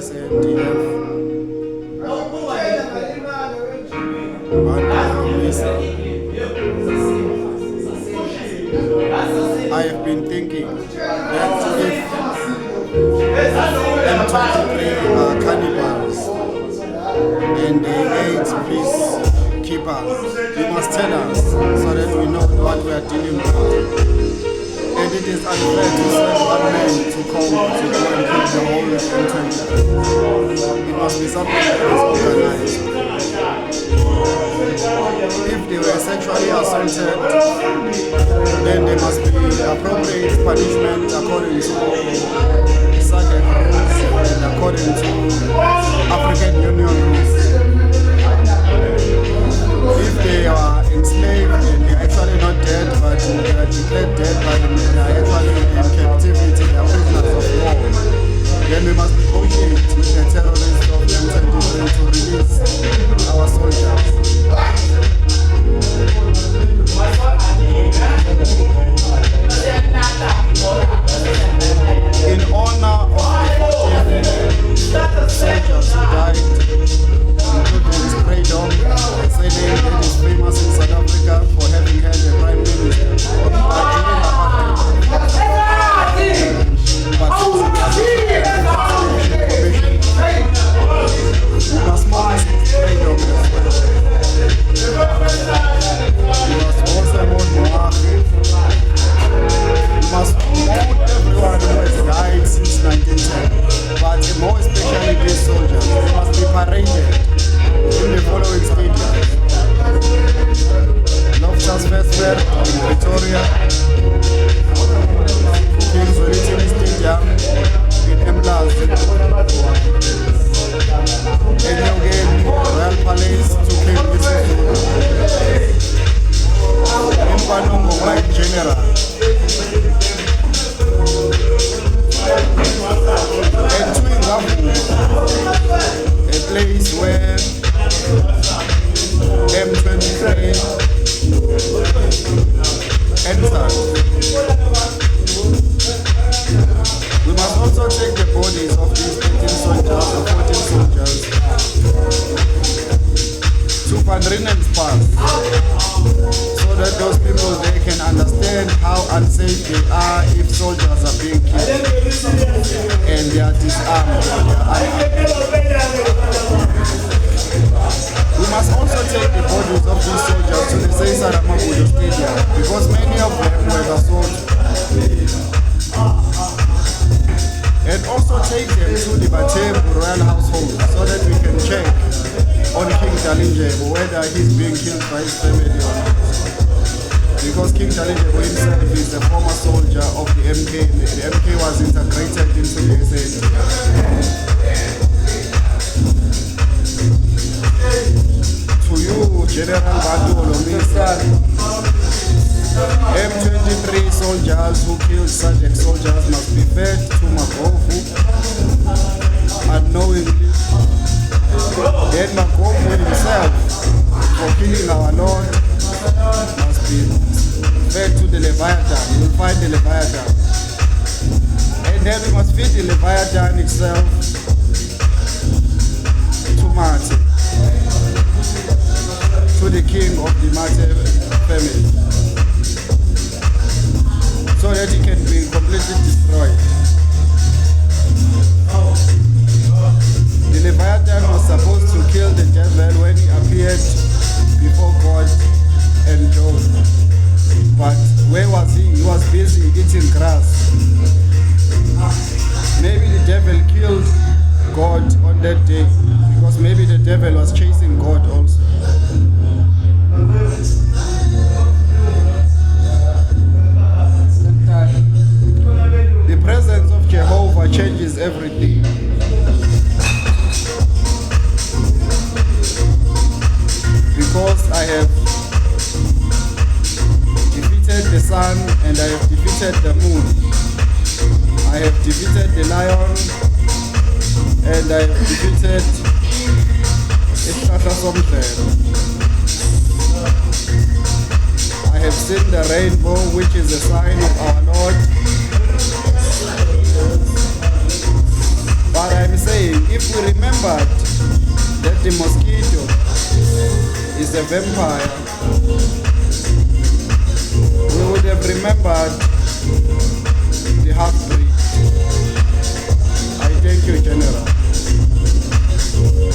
SANDF. I have been thinking that if M23 are cannibals and they hate peacekeepers, you must tell us so that we know what we are dealing with. And it is unfair to send one man to Congo to go and kill the whole M23. It must be something that is organized. If they were sexually assaulted, then there must be appropriate punishment according to SADC rules and according to African Union rules. If they are enslaved and they are actually not dead, but they are declared dead, but they are actually in captivity, they are prisoners of war, then we must negotiate with the terrorists of M23 to release our soldiers. In honor of the 14 soldiers who died, including Spray Dom, saying that is famous in South Africa for having had a prime minister. We must promise Spray Dom as well. We must also mourn Moahi. We must mourn everyone who has died since 1910, but more especially these soldiers. They must be paraded in the following stadiums: Loftus Versfeld in Pretoria, King's Wellington Stadium in Emlazi, Enyogeni Royal Palace to King Mpanongo White General, and Twingamu, a place where M23 entered. We must also take the bodies of these 13 soldiers or 14 soldiers to Pandrinen's Pass, so that those people they can understand how unsafe they are if soldiers are being killed and they are disarmed. We must also take the bodies of these soldiers to the Caesar Ramaphosa Stadium because many of them were assaulted. And also take them to the Batebu Royal Household so that we can check on King Dalindyebo whether he's being killed by his family or not. Because King Dalindyebo himself is a former soldier of the MK. The MK was integrated into the SANDF. To you, General Bantu Olomisa, M23 soldiers who killed SADC soldiers must be fed to Magofu unknowingly. Then Magofu himself, for killing our Lord, must be fed to the Leviathan. We will find the Leviathan. And then we must feed the Leviathan itself to Mate, to the king of the Mate family, so that he can be completely destroyed. The Leviathan was supposed to kill the devil when he appeared before God and Job. But where was he? He was busy eating grass. Maybe the devil killed God on that day because maybe the devil was chasing God also. The presence of Jehovah changes everything. Because I have defeated the sun and I have defeated the moon. I have defeated the lion and I have defeated isihlahla somdlelo. I have seen the rainbow, which is a sign of our Lord. But I'm saying, if the mosquito is a vampire, we would have remembered